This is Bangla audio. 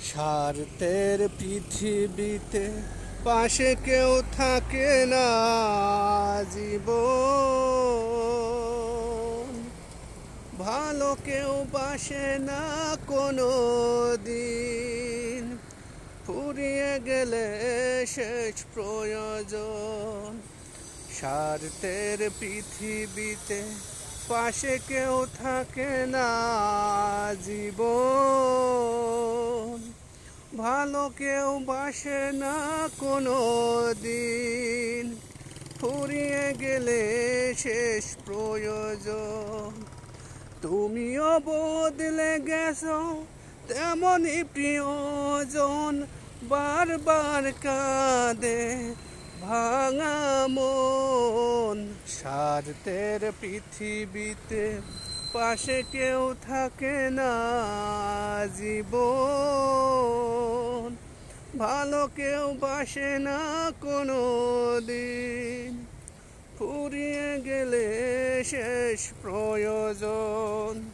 স্বার্থের পৃথিবীতে পাশে কেউ থাকে না জীবন। ভালো কেউ বাসে না কোনো দিন, ফুরিয়ে গেলে শেষ প্রয়োজন। স্বার্থের পৃথিবীতে পাশে কেউ থাকে না জীবন। ভালো কেউ বাসে না কোনো দিন, ফুরিয়ে গেলে শেষ প্রয়োজন। তুমিও বদলে গেছো তেমনই প্রিয়জন, বারবার কাঁদে ভাঙা মন। স্বার্থের পৃথিবীতে পাশে কেউ থাকে না জীবন। ভালো কেউ বাসে না কোনো দিন, ফুরিয়ে গেলে শেষ প্রয়োজন।